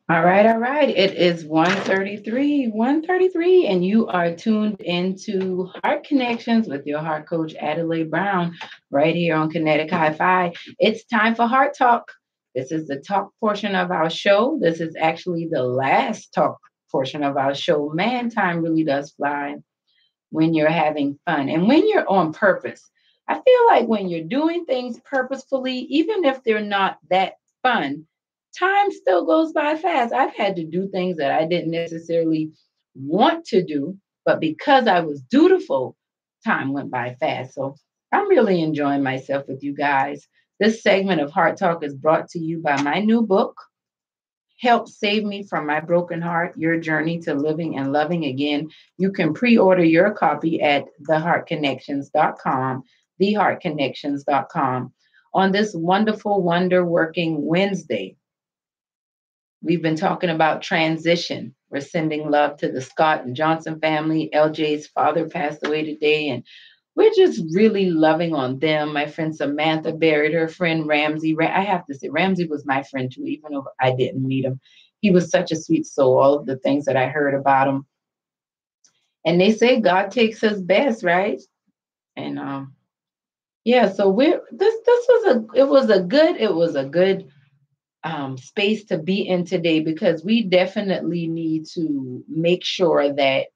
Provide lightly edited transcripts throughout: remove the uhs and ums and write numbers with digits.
All right, all right. It is 1:33, and you are tuned into Heart Connections with your heart coach, Adelai Brown, right here on Kinetic Hi-Fi. It's time for Heart Talk. This is the talk portion of our show. This is actually the last talk portion of our show. Man, time really does fly when you're having fun and when you're on purpose. I feel like when you're doing things purposefully, even if they're not that fun, time still goes by fast. I've had to do things that I didn't necessarily want to do, but because I was dutiful, time went by fast. So I'm really enjoying myself with you guys. This segment of Heart Talk is brought to you by my new book, Help Save Me from My Broken Heart, Your Journey to Living and Loving Again. You can pre-order your copy at theheartconnections.com, theheartconnections.com. On this wonderful, wonder-working Wednesday, we've been talking about transition. We're sending love to the Scott and Johnson family. LJ's father passed away today, and we're just really loving on them. My friend Samantha buried her friend Ramsey. I have to say, Ramsey was my friend too, even though I didn't meet him. He was such a sweet soul, all of the things that I heard about him. And they say God takes us best, right? And yeah, so this was a good space to be in today, because we definitely need to make sure that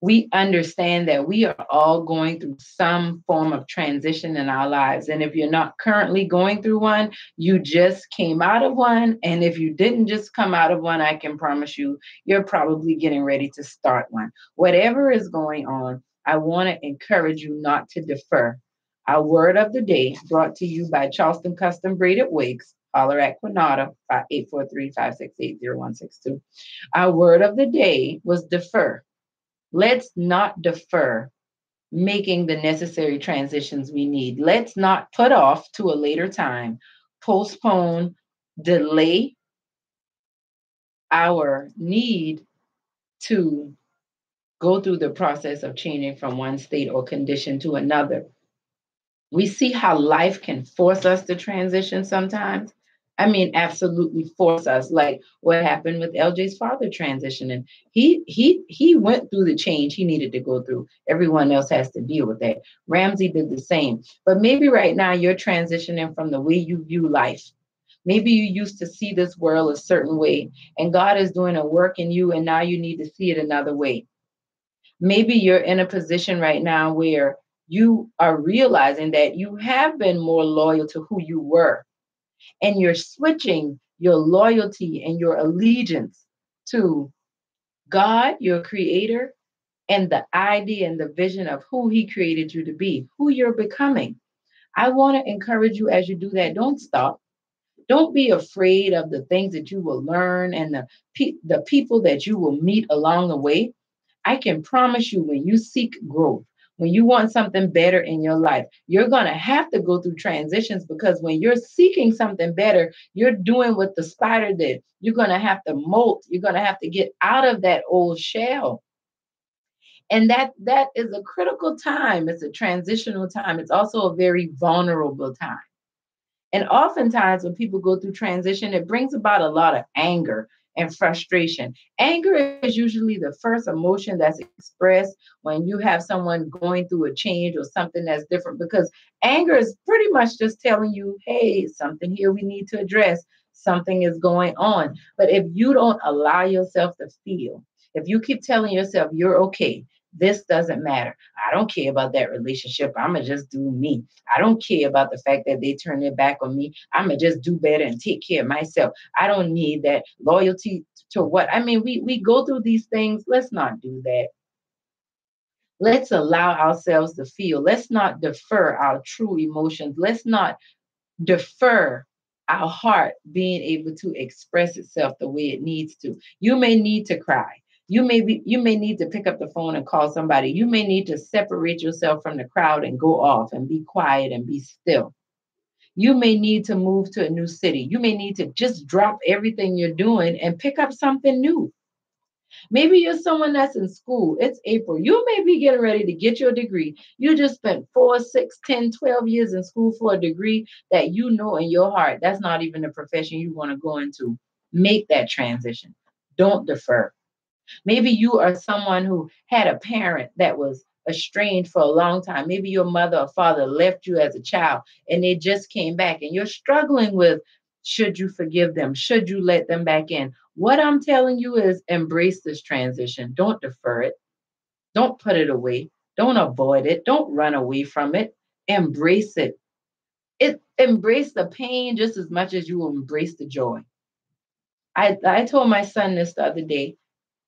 we understand that we are all going through some form of transition in our lives. And if you're not currently going through one, you just came out of one. And if you didn't just come out of one, I can promise you, you're probably getting ready to start one. Whatever is going on, I want to encourage you not to defer. Our word of the day, brought to you by Charleston Custom Braided Wigs. Holler at Quinata, 843-568-0162. Our word of the day was defer. Let's not defer making the necessary transitions we need. Let's not put off to a later time, postpone, delay our need to go through the process of changing from one state or condition to another. We see how life can force us to transition sometimes. I mean, absolutely force us. Like what happened with LJ's father transitioning. He went through the change he needed to go through. Everyone else has to deal with that. Ramsey did the same. But maybe right now you're transitioning from the way you view life. Maybe you used to see this world a certain way, and God is doing a work in you, and now you need to see it another way. Maybe you're in a position right now where you are realizing that you have been more loyal to who you were, and you're switching your loyalty and your allegiance to God, your creator, and the idea and the vision of who he created you to be, who you're becoming. I want to encourage you as you do that, don't stop. Don't be afraid of the things that you will learn and the people that you will meet along the way. I can promise you, when you seek growth, when you want something better in your life, you're going to have to go through transitions, because when you're seeking something better, you're doing what the spider did. You're going to have to molt. You're going to have to get out of that old shell. And that is a critical time. It's a transitional time. It's also a very vulnerable time. And oftentimes when people go through transition, it brings about a lot of anger and frustration. Anger is usually the first emotion that's expressed when you have someone going through a change or something that's different, because anger is pretty much just telling you, hey, something here we need to address. Something is going on. But if you don't allow yourself to feel, if you keep telling yourself you're okay, this doesn't matter. I don't care about that relationship. I'm going to just do me. I don't care about the fact that they turn their back on me. I'm going to just do better and take care of myself. I don't need that loyalty to what. I mean, we go through these things. Let's not do that. Let's allow ourselves to feel. Let's not defer our true emotions. Let's not defer our heart being able to express itself the way it needs to. You may need to cry. You may need to pick up the phone and call somebody. You may need to separate yourself from the crowd and go off and be quiet and be still. You may need to move to a new city. You may need to just drop everything you're doing and pick up something new. Maybe you're someone that's in school. It's April. You may be getting ready to get your degree. You just spent 4, 6, 10, 12 years in school for a degree that you know in your heart that's not even the profession you want to go into. Make that transition. Don't defer. Maybe you are someone who had a parent that was estranged for a long time. Maybe your mother or father left you as a child and they just came back and you're struggling with, should you forgive them? Should you let them back in? What I'm telling you is embrace this transition. Don't defer it. Don't put it away. Don't avoid it. Don't run away from it. Embrace it. Embrace the pain just as much as you will embrace the joy. I told my son this the other day.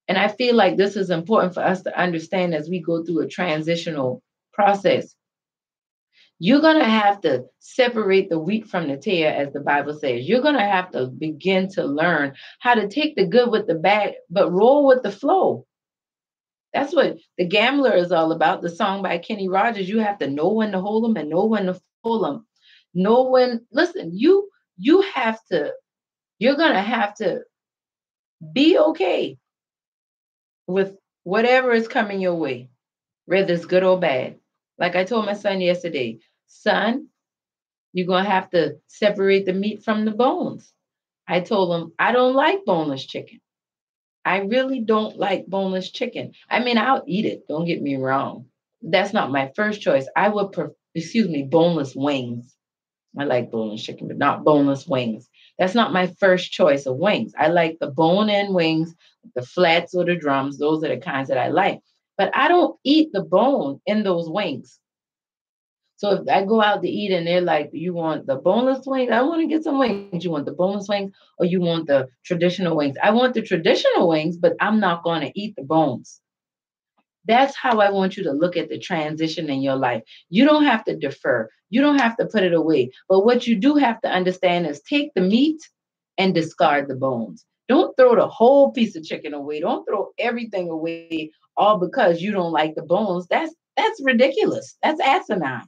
And I feel like this is important for us to understand as we go through a transitional process. You're going to have to separate the wheat from the tare, as the Bible says. You're going to have to begin to learn how to take the good with the bad, but roll with the flow. That's what The Gambler is all about. The song by Kenny Rogers. You have to know when to hold them and know when to fold them. Know when, listen, you have to, you're going to have to be okay with whatever is coming your way, whether it's good or bad. Like I told my son yesterday, son, you're going to have to separate the meat from the bones. I told him, I don't like boneless chicken. I really don't like boneless chicken. I mean, I'll eat it. Don't get me wrong. That's not my first choice. I would boneless wings. I like boneless chicken, but not boneless wings. That's not my first choice of wings. I like the bone-in wings, the flats or the drums. Those are the kinds that I like. But I don't eat the bone in those wings. So if I go out to eat and they're like, you want the boneless wings? I want to get some wings. You want the boneless wings or you want the traditional wings? I want the traditional wings, but I'm not going to eat the bones. That's how I want you to look at the transition in your life. You don't have to defer. You don't have to put it away. But what you do have to understand is take the meat and discard the bones. Don't throw the whole piece of chicken away. Don't throw everything away all because you don't like the bones. That's ridiculous. That's asinine.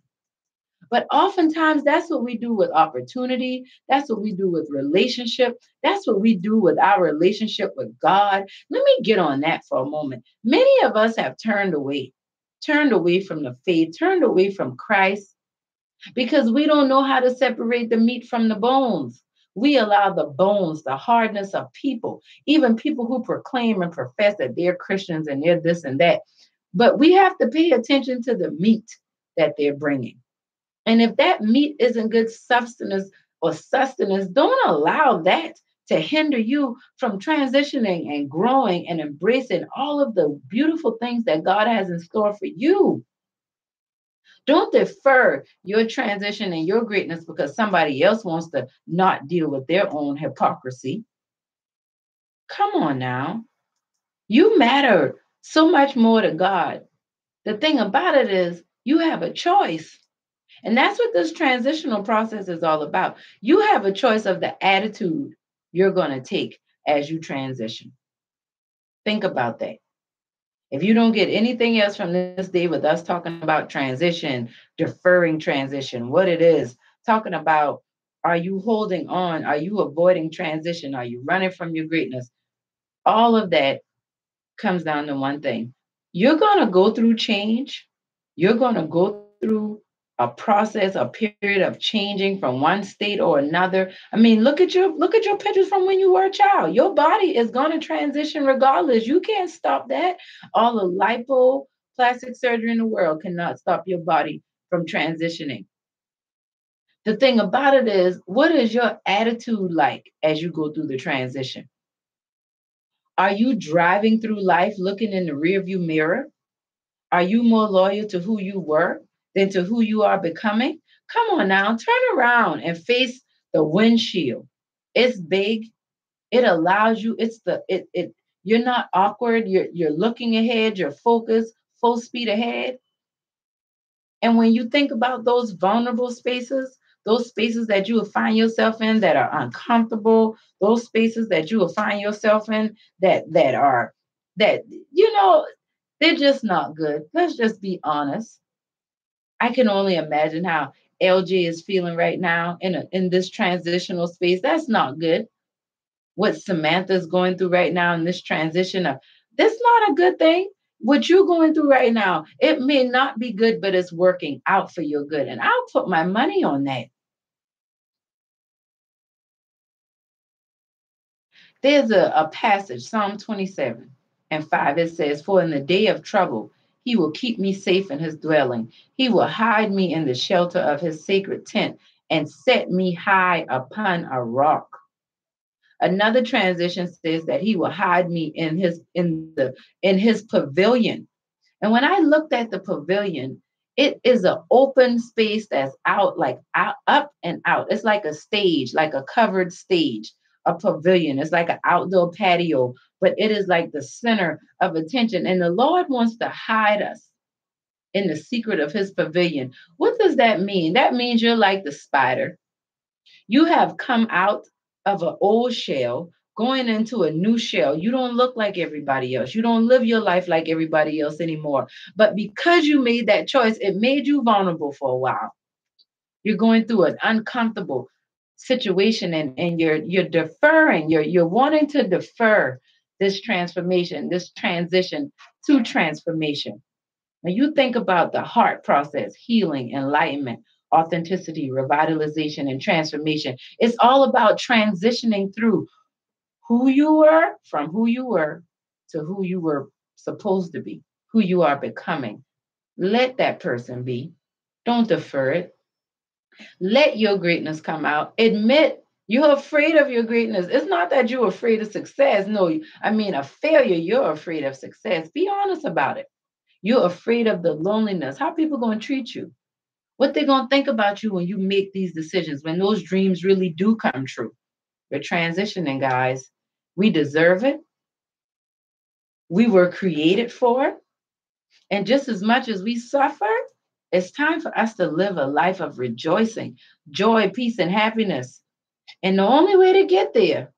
But oftentimes, that's what we do with opportunity. That's what we do with relationship. That's what we do with our relationship with God. Let me get on that for a moment. Many of us have turned away from the faith, turned away from Christ because we don't know how to separate the meat from the bones. We allow the bones, the hardness of people, even people who proclaim and profess that they're Christians and they're this and that. But we have to pay attention to the meat that they're bringing. And if that meat isn't good sustenance, don't allow that to hinder you from transitioning and growing and embracing all of the beautiful things that God has in store for you. Don't defer your transition and your greatness because somebody else wants to not deal with their own hypocrisy. Come on now. You matter so much more to God. The thing about it is, you have a choice. And that's what this transitional process is all about. You have a choice of the attitude you're going to take as you transition. Think about that. If you don't get anything else from this day with us talking about transition, deferring transition, what it is, talking about, are you holding on? Are you avoiding transition? Are you running from your greatness? All of that comes down to one thing. You're going to go through change. You're going to go through a process, a period of changing from one state or another. I mean, look at your pictures from when you were a child. Your body is going to transition regardless. You can't stop that. All the lipo plastic surgery in the world cannot stop your body from transitioning. The thing about it is, what is your attitude like as you go through the transition? Are you driving through life looking in the rearview mirror? Are you more loyal to who you were than to who you are becoming? Come on now, turn around and face the windshield. It's big. It allows you, you're not awkward. You're looking ahead, you're focused, full speed ahead. And when you think about those vulnerable spaces, those spaces that you will find yourself in that are uncomfortable, those spaces that you will find yourself in that you know they're just not good. Let's just be honest. I can only imagine how LJ is feeling right now in this transitional space. That's not good. What Samantha's going through right now in this transition of That's not a good thing. What you're going through right now, it may not be good, but it's working out for your good. And I'll put my money on that. There's a passage, Psalm 27:5. It says, "For in the day of trouble, he will keep me safe in his dwelling. He will hide me in the shelter of his sacred tent and set me high upon a rock." Another transition says that he will hide me in his pavilion. And when I looked at the pavilion, it is an open space that's out, like out, up and out. It's like a stage, like a covered stage, a pavilion. It's like an outdoor patio, but it is like the center of attention. And the Lord wants to hide us in the secret of his pavilion. What does that mean? That means you're like the spider. You have come out of an old shell, going into a new shell. You don't look like everybody else. You don't live your life like everybody else anymore. But because you made that choice, it made you vulnerable for a while. You're going through an uncomfortable situation, and you're deferring. You're wanting to defer this transformation, this transition to transformation. When you think about the heart process, healing, enlightenment, authenticity, revitalization, and transformation, it's all about transitioning through who you were, from who you were to who you were supposed to be, who you are becoming. Let that person be. Don't defer it. Let your greatness come out. Admit you're afraid of your greatness. It's not that you're afraid of success. No, I mean, a failure, you're afraid of success. Be honest about it. You're afraid of the loneliness. How people going to treat you? What they going to think about you when you make these decisions, when those dreams really do come true? We're transitioning, guys. We deserve it. We were created for it. And just as much as we suffer, it's time for us to live a life of rejoicing, joy, peace, and happiness. And the only way to get there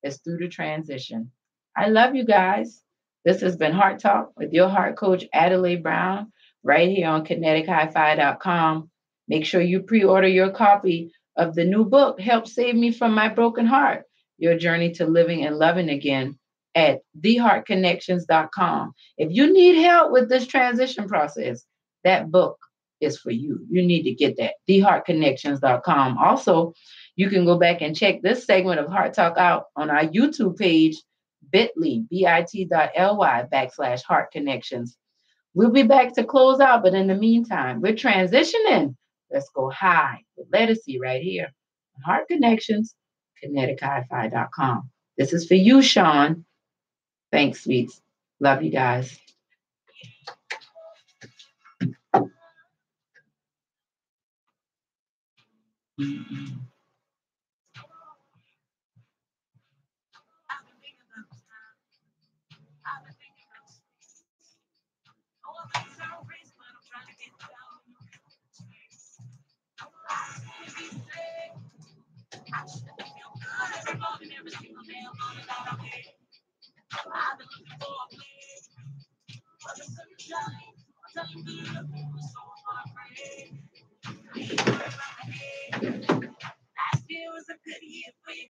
is through the transition. I love you guys. This has been Heart Talk with your heart coach, Adelai Brown, right here on kinetichifi.com. Make sure you pre order your copy of the new book, Help Save Me from My Broken Heart, Your Journey to Living and Loving Again, at theheartconnections.com. If you need help with this transition process, that book is for you. You need to get that, theheartconnections.com. Also, you can go back and check this segment of Heart Talk out on our YouTube page, bit.ly/Heart Connections. We'll be back to close out, but in the meantime, we're transitioning. Let's go high with Lettucey right here on Heart Connections, kinetichifi.com. This is for you, Sean. Thanks, sweets. Love you guys.